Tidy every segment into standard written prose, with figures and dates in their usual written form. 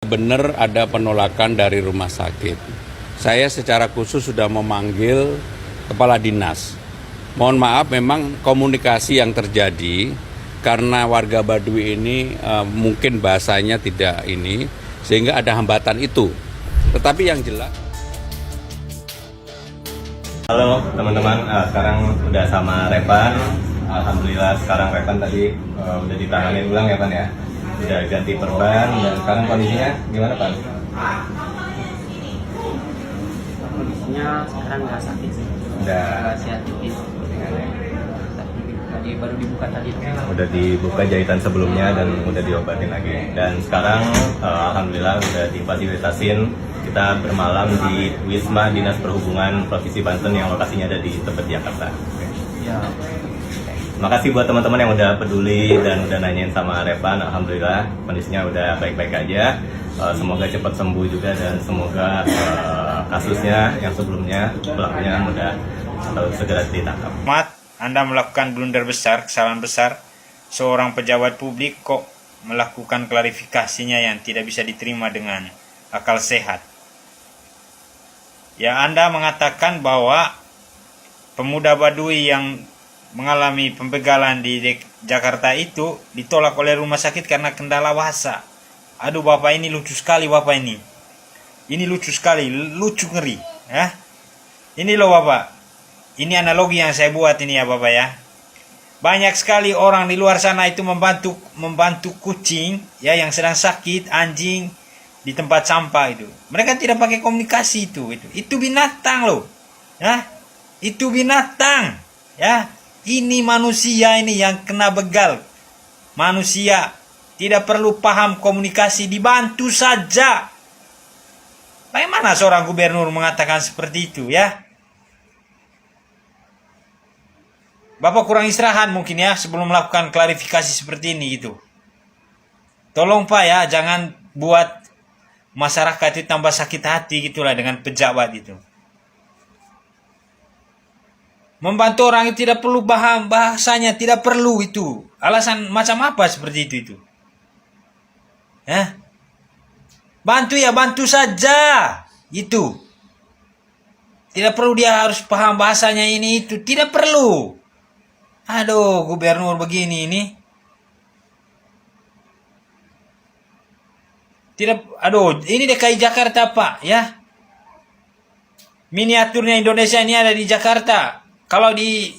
Benar ada penolakan dari rumah sakit. Saya secara khusus sudah memanggil kepala dinas. Mohon maaf, memang komunikasi yang terjadi karena warga Baduy ini mungkin bahasanya tidak ini, sehingga ada hambatan itu. Tetapi yang jelas. Halo teman-teman, sekarang udah sama Revan. Alhamdulillah sekarang Revan tadi udah ditangani ulang ya Pan ya. Udah ganti perban dan sekarang kondisinya gimana Pan? Kondisinya sekarang nggak sakit sih. Udah sehat tipis. Tadi baru dibuka tadi. Udah dibuka jahitan sebelumnya dan udah diobatin lagi. Dan sekarang alhamdulillah udah difasilitasin. Kita bermalam di Wisma Dinas Perhubungan Provinsi Banten yang lokasinya ada di Tebet, Jakarta. Ya. Makasih buat teman-teman yang udah peduli dan udah nanyain sama Revan. Alhamdulillah kondisinya udah baik-baik aja. Semoga cepat sembuh juga dan semoga kasusnya yang sebelumnya pelakunya mudah atau segera ditangkap. Anda melakukan blunder besar, kesalahan besar. Seorang pejabat publik kok melakukan klarifikasinya yang tidak bisa diterima dengan akal sehat. Ya, Anda mengatakan bahwa pemuda Baduy yang mengalami pembegalan di Jakarta itu ditolak oleh rumah sakit karena kendala bahasa. Aduh Bapak, ini lucu sekali Bapak ini. Ini lucu sekali, lucu ngeri. Ya. Ini loh Bapak. Ini analogi yang saya buat ini ya Bapak ya. Banyak sekali orang di luar sana itu membantu kucing ya yang sedang sakit, anjing di tempat sampah itu. Mereka tidak pakai komunikasi itu. Itu binatang loh. Ya. Itu binatang. Ya. Ini manusia ini yang kena begal. Manusia tidak perlu paham komunikasi, dibantu saja. Bagaimana seorang gubernur mengatakan seperti itu ya? Bapak kurang istirahat mungkin ya sebelum melakukan klarifikasi seperti ini gitu. Tolong Pak ya, jangan buat masyarakat itu tambah sakit hati gitulah dengan pejabat itu. Membantu orang itu tidak perlu paham bahasanya, tidak perlu itu. Alasan macam apa seperti itu? Bantu ya, bantu saja. Itu. Tidak perlu dia harus paham bahasanya ini itu, tidak perlu. Aduh, gubernur begini ini. Ini DKI Jakarta, Pak, ya. Miniaturnya Indonesia ini ada di Jakarta. Kalau di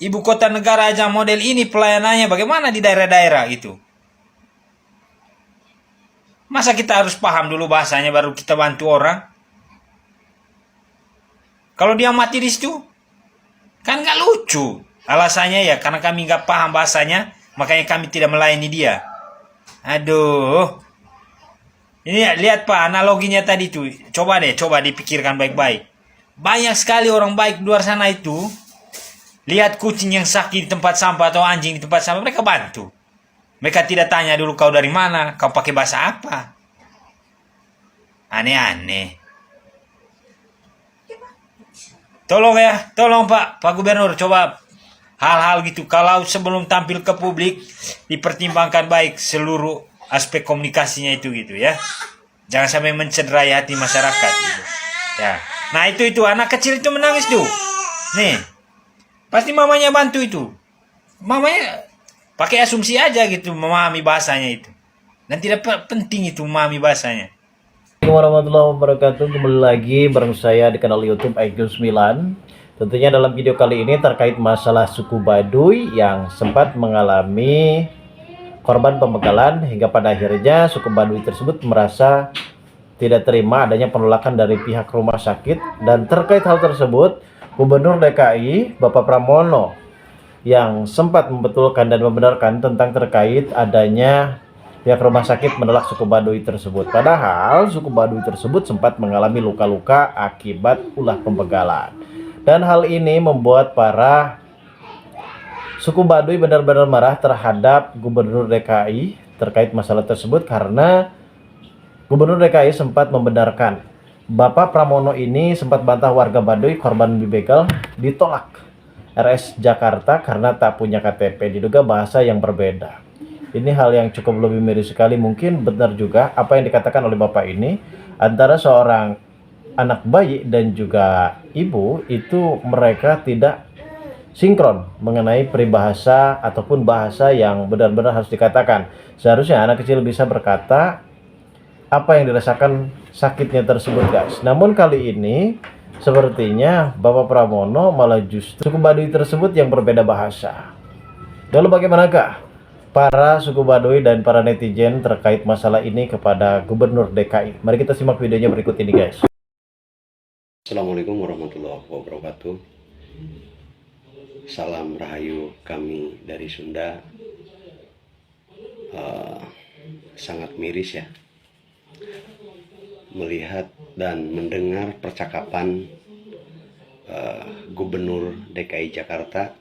ibu kota negara aja model ini pelayanannya, bagaimana di daerah-daerah gitu? Masa kita harus paham dulu bahasanya baru kita bantu orang? Kalau dia mati di situ, kan nggak lucu. Alasannya ya karena kami nggak paham bahasanya, makanya kami tidak melayani dia. Aduh. Ini lihat Pak analoginya tadi tuh. Coba dipikirkan baik-baik. Banyak sekali orang baik di luar sana itu. Lihat kucing yang sakit di tempat sampah atau anjing di tempat sampah, mereka bantu. Mereka tidak tanya dulu kau dari mana, kau pakai bahasa apa. Aneh-aneh. Tolong Pak Gubernur, coba hal-hal gitu. Kalau sebelum tampil ke publik, dipertimbangkan baik seluruh aspek komunikasinya itu gitu ya. Jangan sampai mencederai hati masyarakat gitu. Ya. Nah itu anak kecil itu menangis tuh. Nih, pasti mamanya bantu itu. Mamanya pakai asumsi aja gitu memahami bahasanya itu. Dan tidak penting itu memahami bahasanya. Assalamualaikum warahmatullahi wabarakatuh. Kembali lagi bareng saya di kanal YouTube IQ 9. Tentunya dalam video kali ini terkait masalah suku Baduy yang sempat mengalami korban pembegalan hingga pada akhirnya suku Baduy tersebut merasa tidak terima adanya penolakan dari pihak rumah sakit. Dan terkait hal tersebut, Gubernur DKI Bapak Pramono yang sempat membetulkan dan membenarkan tentang terkait adanya pihak rumah sakit menolak suku Baduy tersebut. Padahal suku Baduy tersebut sempat mengalami luka-luka akibat ulah pembegalan. Dan hal ini membuat para suku Baduy benar-benar marah terhadap Gubernur DKI terkait masalah tersebut karena Gubernur DKI sempat membenarkan Bapak Pramono ini sempat bantah warga Baduy korban begal ditolak RS Jakarta karena tak punya KTP, diduga bahasa yang berbeda. Ini hal yang cukup lebih miris sekali. Mungkin benar juga apa yang dikatakan oleh Bapak ini, antara seorang anak bayi dan juga ibu itu mereka tidak sinkron mengenai peribahasa ataupun bahasa yang benar-benar harus dikatakan. Seharusnya anak kecil bisa berkata apa yang dirasakan sakitnya tersebut, guys. Namun kali ini sepertinya Bapak Pramono malah justru suku Baduy tersebut yang berbeda bahasa. Lalu bagaimanakah para suku Baduy dan para netizen terkait masalah ini kepada Gubernur DKI? Mari kita simak videonya berikut ini, guys. Assalamualaikum warahmatullahi wabarakatuh. Salam rahayu kami dari Sunda. Sangat miris ya melihat dan mendengar percakapan Gubernur DKI Jakarta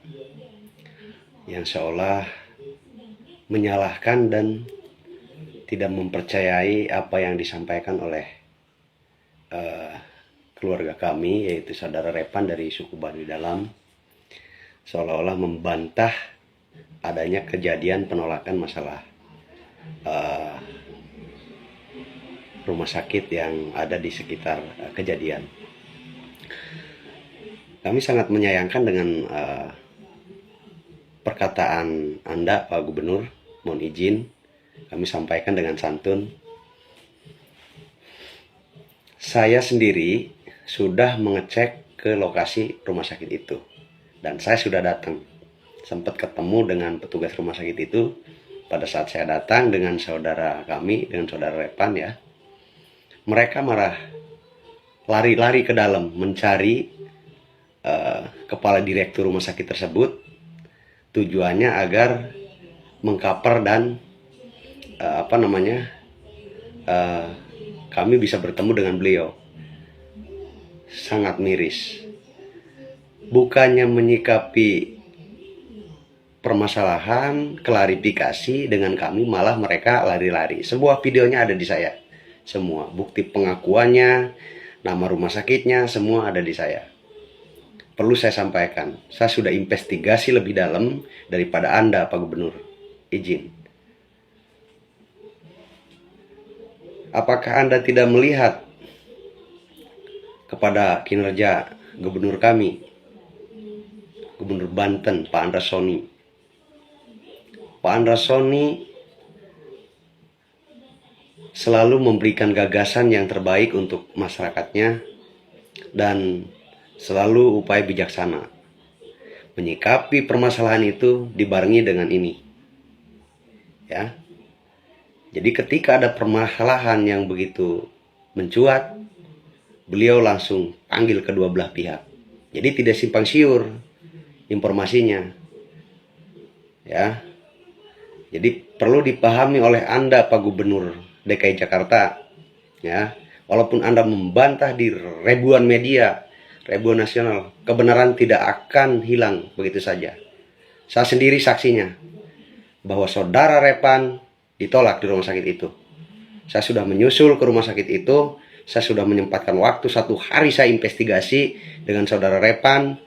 yang seolah menyalahkan dan tidak mempercayai apa yang disampaikan oleh keluarga kami, yaitu saudara Repan dari suku Baduy Dalam, seolah-olah membantah adanya kejadian penolakan masalah rumah sakit yang ada di sekitar kejadian. Kami sangat menyayangkan dengan perkataan Anda, Pak Gubernur. Mohon izin kami sampaikan dengan santun. Saya sendiri sudah mengecek ke lokasi rumah sakit itu, dan saya sudah datang. Sempat ketemu dengan petugas rumah sakit itu pada saat saya datang dengan saudara kami, dengan saudara Repan ya. Mereka marah, lari-lari ke dalam mencari kepala direktur rumah sakit tersebut. Tujuannya agar mengkaper dan kami bisa bertemu dengan beliau. Sangat miris. Bukannya menyikapi permasalahan, klarifikasi dengan kami, malah mereka lari-lari. Sebuah videonya ada di saya. Semua bukti pengakuannya, nama rumah sakitnya, semua ada di saya. Perlu saya sampaikan, saya sudah investigasi lebih dalam daripada Anda, Pak Gubernur. Izin. Apakah Anda tidak melihat kepada kinerja Gubernur kami, Gubernur Banten, Pak Andra Soni? Pak Andra Soni selalu memberikan gagasan yang terbaik untuk masyarakatnya dan selalu upaya bijaksana. Menyikapi permasalahan itu dibarengi dengan ini. Ya. Jadi ketika ada permasalahan yang begitu mencuat, beliau langsung panggil kedua belah pihak. Jadi tidak simpang siur informasinya. Ya. Jadi perlu dipahami oleh Anda, Pak Gubernur DKI Jakarta. Ya. Walaupun Anda membantah di ribuan media, ribuan nasional, kebenaran tidak akan hilang begitu saja. Saya sendiri saksinya bahwa saudara Repan ditolak di rumah sakit itu. Saya sudah menyusul ke rumah sakit itu, saya sudah menyempatkan waktu 1 hari saya investigasi dengan saudara Repan,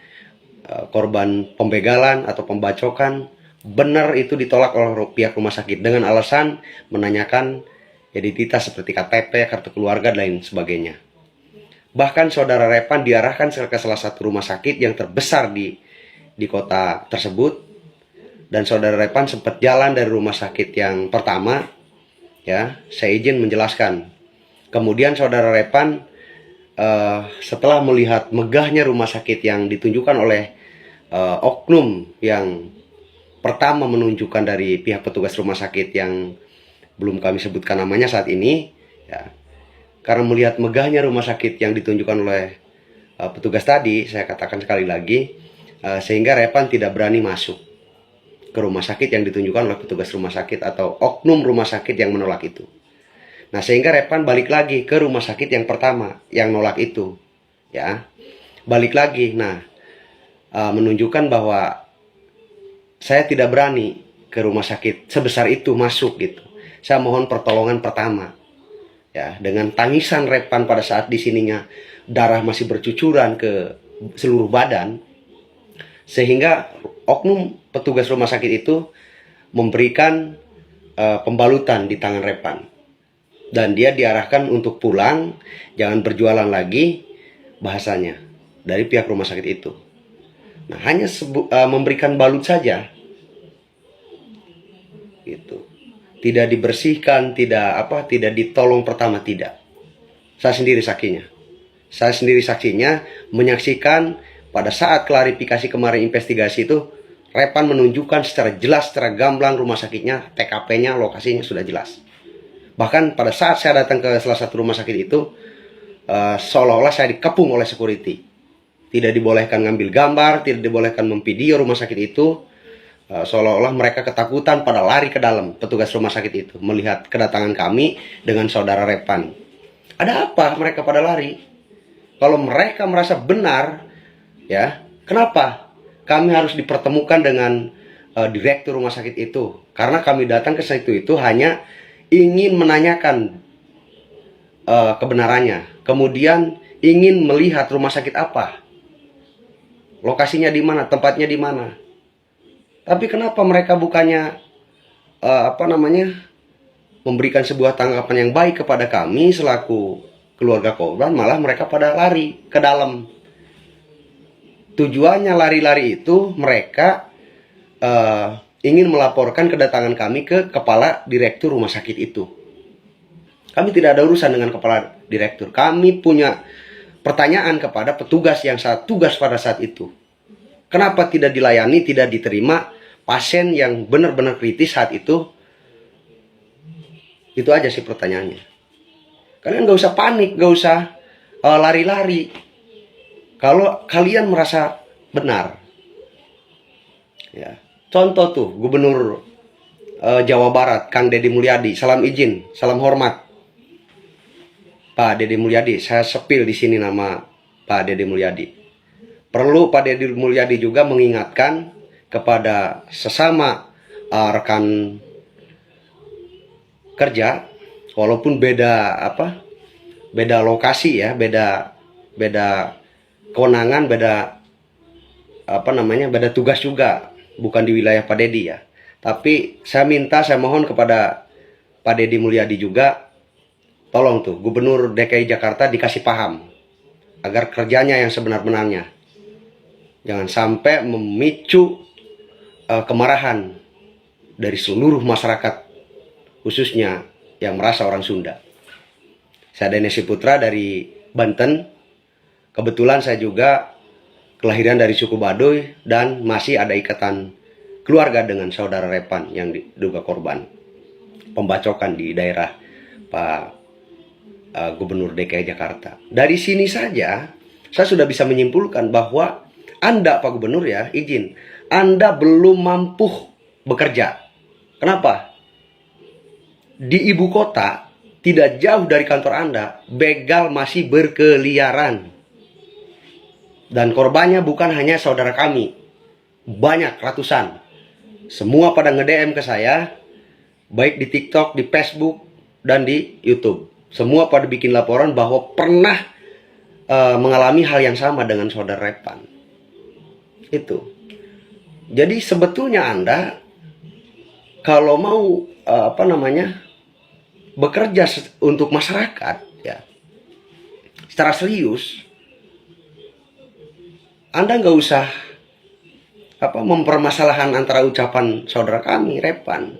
korban pembegalan atau pembacokan. Benar itu ditolak oleh pihak rumah sakit dengan alasan menanyakan identitas seperti KTP, kartu keluarga, dan lain sebagainya. Bahkan saudara Repan diarahkan ke salah satu rumah sakit yang terbesar di kota tersebut. Dan saudara Repan sempat jalan dari rumah sakit yang pertama, ya, saya izin menjelaskan. Kemudian saudara Repan setelah melihat megahnya rumah sakit yang ditunjukkan oleh oknum yang pertama menunjukkan dari pihak petugas rumah sakit yang belum kami sebutkan namanya saat ini, ya, karena melihat megahnya rumah sakit yang ditunjukkan oleh petugas tadi, saya katakan sekali lagi, sehingga Repan tidak berani masuk ke rumah sakit yang ditunjukkan oleh petugas rumah sakit atau oknum rumah sakit yang menolak itu. Nah, sehingga Repan balik lagi ke rumah sakit yang pertama yang nolak itu, ya, balik lagi. Nah, menunjukkan bahwa saya tidak berani ke rumah sakit sebesar itu masuk gitu. Saya mohon pertolongan pertama, ya, dengan tangisan Repan pada saat di sininya darah masih bercucuran ke seluruh badan, sehingga oknum petugas rumah sakit itu memberikan pembalutan di tangan Repan. Dan dia diarahkan untuk pulang, jangan berjualan lagi, bahasanya dari pihak rumah sakit itu. Nah, hanya memberikan balut saja, gitu. Tidak dibersihkan, tidak ditolong pertama, tidak. Saya sendiri saksinya menyaksikan pada saat klarifikasi kemarin investigasi itu, Repan menunjukkan secara jelas, secara gamblang rumah sakitnya, TKP-nya, lokasinya sudah jelas. Bahkan pada saat saya datang ke salah satu rumah sakit itu, seolah-olah saya dikepung oleh security. Tidak dibolehkan ngambil gambar, tidak dibolehkan memvideo rumah sakit itu. Seolah-olah mereka ketakutan pada lari ke dalam, petugas rumah sakit itu, melihat kedatangan kami dengan saudara Repan. Ada apa mereka pada lari? Kalau mereka merasa benar, ya, kenapa kami harus dipertemukan dengan direktur rumah sakit itu? Karena kami datang ke situ itu hanya ingin menanyakan kebenarannya, kemudian ingin melihat rumah sakit apa, lokasinya di mana, tempatnya di mana. Tapi kenapa mereka bukannya memberikan sebuah tanggapan yang baik kepada kami selaku keluarga korban, malah mereka pada lari ke dalam. Tujuannya lari-lari itu mereka ingin melaporkan kedatangan kami ke kepala direktur rumah sakit itu. Kami tidak ada urusan dengan kepala direktur. Kami punya pertanyaan kepada petugas yang tugas pada saat itu. Kenapa tidak dilayani, tidak diterima pasien yang benar-benar kritis saat itu? Itu aja sih pertanyaannya. Kalian gak usah panik, gak usah lari-lari. Kalau kalian merasa benar, ya. Contoh tuh, Gubernur Jawa Barat, Kang Deddy Mulyadi. Salam izin, salam hormat, Pak Deddy Mulyadi. Saya sepil di sini nama Pak Deddy Mulyadi. Perlu Pak Deddy Mulyadi juga mengingatkan kepada sesama rekan kerja, walaupun beda lokasi ya, beda kewenangan, beda tugas juga. Bukan di wilayah Pak Deddy ya. Tapi saya mohon kepada Pak Deddy Mulyadi juga, tolong tuh Gubernur DKI Jakarta dikasih paham agar kerjanya yang sebenar-benarnya. Jangan sampai memicu kemarahan dari seluruh masyarakat, khususnya yang merasa orang Sunda. Saya Denesi Putra dari Banten. Kebetulan saya juga kelahiran dari suku Baduy dan masih ada ikatan keluarga dengan saudara Repan yang diduga korban pembacokan di daerah Pak Gubernur DKI Jakarta. Dari sini saja saya sudah bisa menyimpulkan bahwa Anda Pak Gubernur ya, izin, Anda belum mampu bekerja. Kenapa? Di ibu kota, tidak jauh dari kantor Anda, begal masih berkeliaran. Dan korbannya bukan hanya saudara kami, banyak, ratusan. Semua pada nge-DM ke saya, baik di TikTok, di Facebook, dan di YouTube. Semua pada bikin laporan bahwa pernah mengalami hal yang sama dengan saudara Repan. Itu. Jadi sebetulnya Anda kalau mau bekerja untuk masyarakat ya, secara serius, Anda nggak usah mempermasalahan antara ucapan saudara kami, Repan.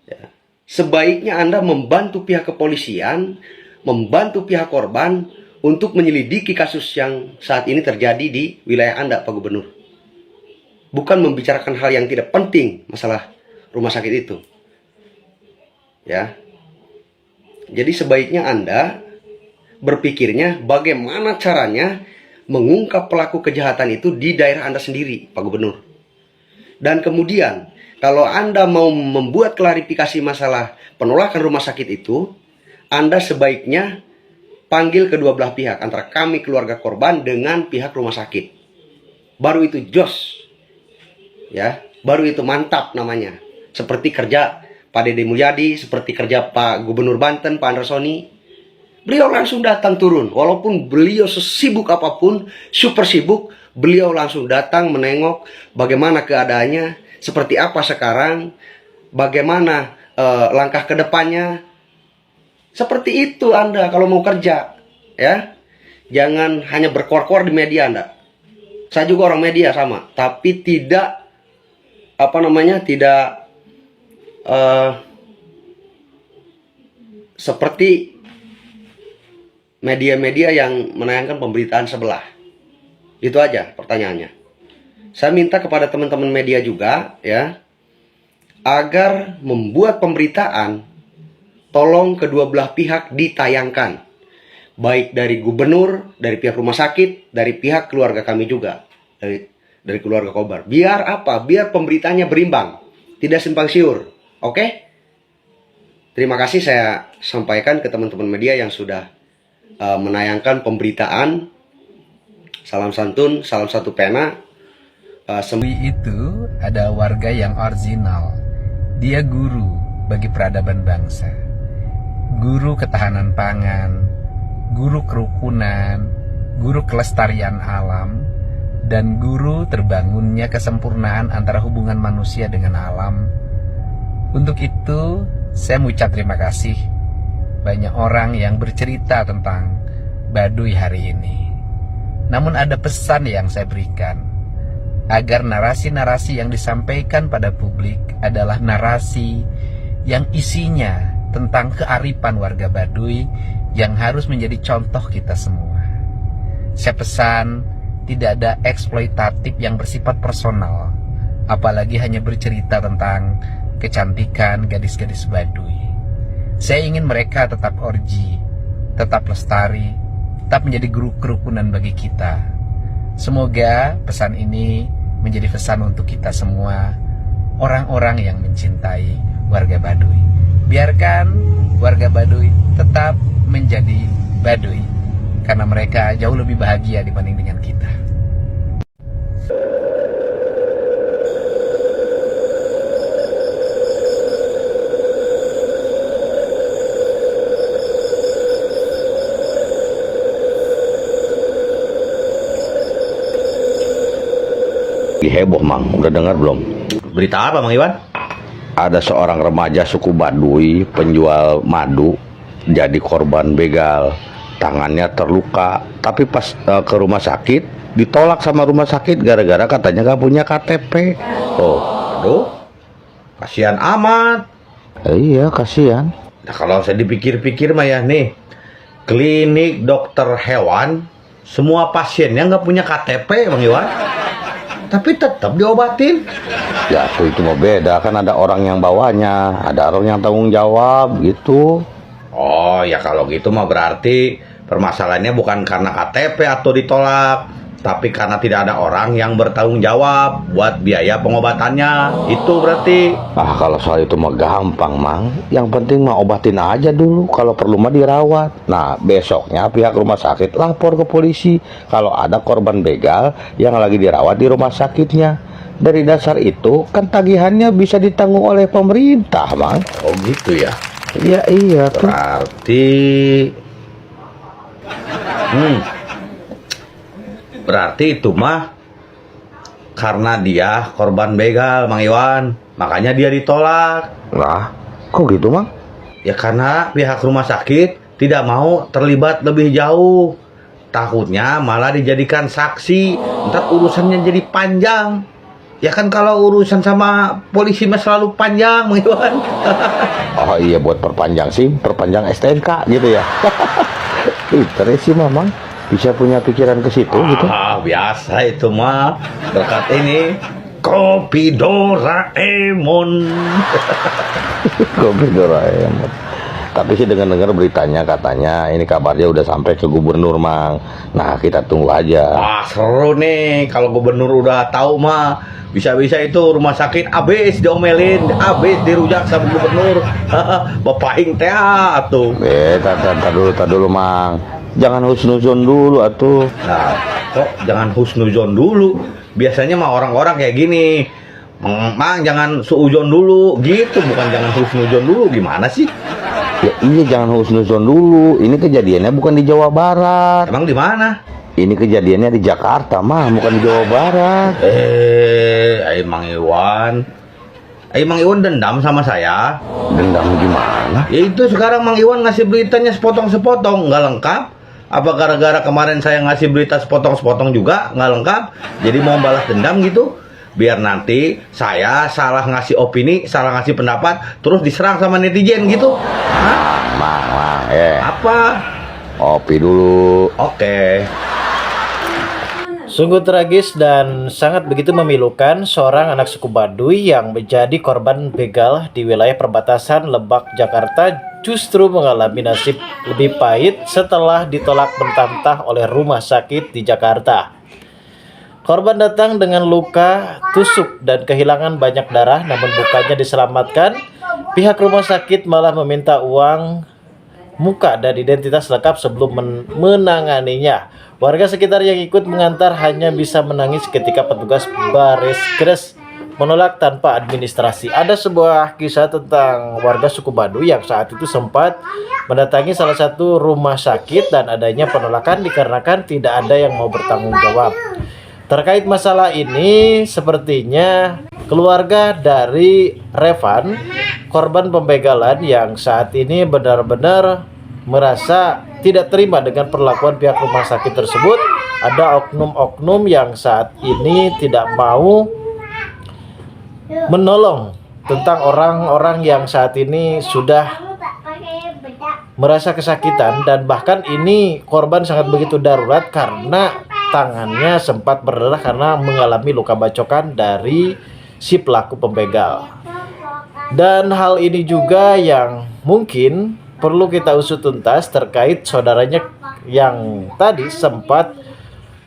Ya. Sebaiknya Anda membantu pihak kepolisian, membantu pihak korban untuk menyelidiki kasus yang saat ini terjadi di wilayah Anda, Pak Gubernur. Bukan membicarakan hal yang tidak penting, masalah rumah sakit itu. Ya. Jadi sebaiknya Anda berpikirnya bagaimana caranya mengungkap pelaku kejahatan itu di daerah Anda sendiri, Pak Gubernur. Dan kemudian, kalau Anda mau membuat klarifikasi masalah penolakan rumah sakit itu, Anda sebaiknya panggil kedua belah pihak, antara kami keluarga korban dengan pihak rumah sakit. Baru itu jos. Ya, baru itu mantap namanya. Seperti kerja Pak Deddy Mulyadi, seperti kerja Pak Gubernur Banten, Pak Andersoni. Beliau langsung datang turun, walaupun beliau sesibuk apapun, super sibuk, beliau langsung datang menengok bagaimana keadaannya, seperti apa sekarang, bagaimana langkah ke depannya. Seperti itu Anda kalau mau kerja, ya. Jangan hanya berkor-kor di media Anda. Saya juga orang media sama, tapi tidak tidak seperti media-media yang menayangkan pemberitaan sebelah. Itu aja pertanyaannya. Saya minta kepada teman-teman media juga, ya, agar membuat pemberitaan, tolong kedua belah pihak ditayangkan. Baik dari gubernur, dari pihak rumah sakit, dari pihak keluarga kami juga, dari keluarga Kobar. Biar apa? Biar pemberitaannya berimbang, tidak simpang siur. Oke? Terima kasih saya sampaikan ke teman-teman media yang sudah menayangkan pemberitaan. Salam santun, salam satu pena. Itu ada warga yang original. Dia guru bagi peradaban bangsa, guru ketahanan pangan, guru kerukunan, guru kelestarian alam, dan guru terbangunnya kesempurnaan antara hubungan manusia dengan alam. Untuk itu, saya mengucap terima kasih banyak orang yang bercerita tentang Baduy hari ini. Namun ada pesan yang saya berikan, agar narasi-narasi yang disampaikan pada publik adalah narasi yang isinya tentang kearifan warga Baduy yang harus menjadi contoh kita semua. Saya pesan tidak ada eksploitatif yang bersifat personal, apalagi hanya bercerita tentang kecantikan gadis-gadis Baduy. Saya ingin mereka tetap orji, tetap lestari, tetap menjadi guru kerukunan bagi kita. Semoga pesan ini menjadi pesan untuk kita semua, orang-orang yang mencintai warga Baduy. Biarkan warga Baduy tetap menjadi Baduy, karena mereka jauh lebih bahagia dibanding dengan kita. Heboh Mang, udah dengar belum? Berita apa Mang Iwan? Ada seorang remaja suku Baduy penjual madu jadi korban begal, tangannya terluka, tapi pas ke rumah sakit ditolak sama rumah sakit gara-gara katanya gak punya KTP. Oh, aduh, kasihan amat. Iya kasihan. Nah, kalau saya dipikir-pikir mah ya nih, klinik dokter hewan, semua pasiennya nggak punya KTP Mang Iwan, tapi tetap diobatin. Ya itu mau beda, kan ada orang yang bawanya, ada orang yang tanggung jawab gitu. Oh ya kalau gitu mah berarti permasalahannya bukan karena KTP atau ditolak, tapi karena tidak ada orang yang bertanggung jawab buat biaya pengobatannya. Itu berarti. Ah kalau soal itu mah gampang Mang, yang penting mah obatin aja dulu, kalau perlu mah dirawat. Nah besoknya pihak rumah sakit lapor ke polisi kalau ada korban begal yang lagi dirawat di rumah sakitnya. Dari dasar itu kan tagihannya bisa ditanggung oleh pemerintah Mang. Oh gitu ya. Iya iya tuh. Berarti berarti itu mah karena dia korban begal Mang Iwan, makanya dia ditolak. Lah kok gitu Mang? Ya karena pihak rumah sakit tidak mau terlibat lebih jauh, takutnya malah dijadikan saksi, ntar urusannya jadi panjang. Ya kan kalau urusan sama polisi mah selalu panjang Mang Iwan. Oh iya buat perpanjang SIM, perpanjang STNK gitu ya. Pinter sih Mamang, bisa punya pikiran ke situ gitu. Ah biasa itu mah, berkat ini Kopi Doraemon. Kopi Doraemon. Tapi sih dengar-dengar beritanya katanya ini kabarnya udah sampai ke gubernur Mang. Nah kita tunggu aja. Wah seru nih kalau gubernur udah tahu mah, bisa-bisa itu rumah sakit abis diomelin, abis dirujak sama gubernur. Bapak ing teh atuh. Tar dulu Mang. Jangan husnuzon dulu atuh. Nah, kok jangan husnuzon dulu? Biasanya mah orang-orang kayak gini. Mang jangan suuzon dulu gitu, bukan jangan husnuzon dulu. Gimana sih? Ya iya jangan husnuzon dulu. Ini kejadiannya bukan di Jawa Barat. Emang di mana? Ini kejadiannya di Jakarta mah, bukan di Jawa Barat. Mang Iwan. Mang Iwan dendam sama saya. Dendam gimana? Ya itu sekarang Mang Iwan ngasih beritanya sepotong-sepotong, nggak lengkap. Apa gara-gara kemarin saya ngasih berita sepotong-sepotong juga nggak lengkap? Jadi mau balas dendam gitu? Biar nanti saya salah ngasih opini, salah ngasih pendapat, terus diserang sama netizen gitu? Hah? Mang, Apa? kopi dulu. Oke. Sungguh tragis dan sangat begitu memilukan seorang anak suku Baduy yang menjadi korban begal di wilayah perbatasan Lebak, Jakarta justru mengalami nasib lebih pahit setelah ditolak mentah-mentah oleh rumah sakit di Jakarta. Korban datang dengan luka tusuk dan kehilangan banyak darah, namun bukannya diselamatkan. Pihak rumah sakit malah meminta uang muka dan identitas lengkap sebelum menanganinya. Warga sekitar yang ikut mengantar hanya bisa menangis ketika petugas Baris menolak tanpa administrasi. Ada sebuah kisah tentang warga suku Baduy yang saat itu sempat mendatangi salah satu rumah sakit dan adanya penolakan dikarenakan tidak ada yang mau bertanggung jawab. Terkait masalah ini, sepertinya keluarga dari Revan, korban pembegalan yang saat ini benar-benar merasa tidak terima dengan perlakuan pihak rumah sakit tersebut. Ada oknum-oknum yang saat ini tidak mau menolong tentang orang-orang yang saat ini sudah merasa kesakitan, dan bahkan ini korban sangat begitu darurat karena tangannya sempat berdarah karena mengalami luka bacokan dari si pelaku pembegal. Dan hal ini juga yang mungkin perlu kita usut tuntas terkait saudaranya yang tadi sempat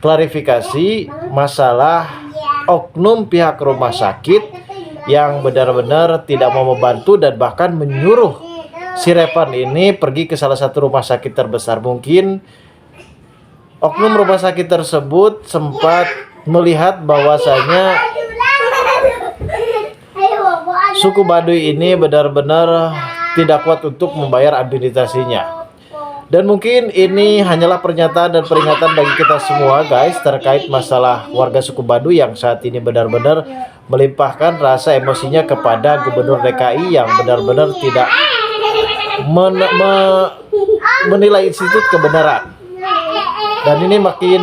klarifikasi masalah oknum pihak rumah sakit yang benar-benar tidak mau membantu dan bahkan menyuruh si Revan ini pergi ke salah satu rumah sakit terbesar. Mungkin oknum rumah sakit tersebut sempat melihat bahwasanya suku Baduy ini benar-benar tidak kuat untuk membayar administrasinya. Dan mungkin ini hanyalah pernyataan dan peringatan bagi kita semua guys terkait masalah warga suku Baduy yang saat ini benar-benar melimpahkan rasa emosinya kepada Gubernur DKI yang benar-benar tidak menilai institut kebenaran. Dan ini makin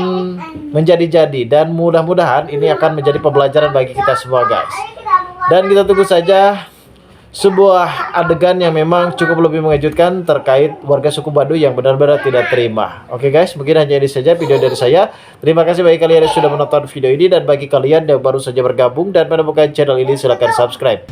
menjadi-jadi dan mudah-mudahan ini akan menjadi pembelajaran bagi kita semua guys. Dan kita tunggu saja sebuah adegan yang memang cukup lebih mengejutkan terkait warga suku Baduy yang benar-benar tidak terima. Oke guys, mungkin hanya ini saja video dari saya. Terima kasih bagi kalian yang sudah menonton video ini, dan bagi kalian yang baru saja bergabung dan menemukan channel ini silahkan subscribe.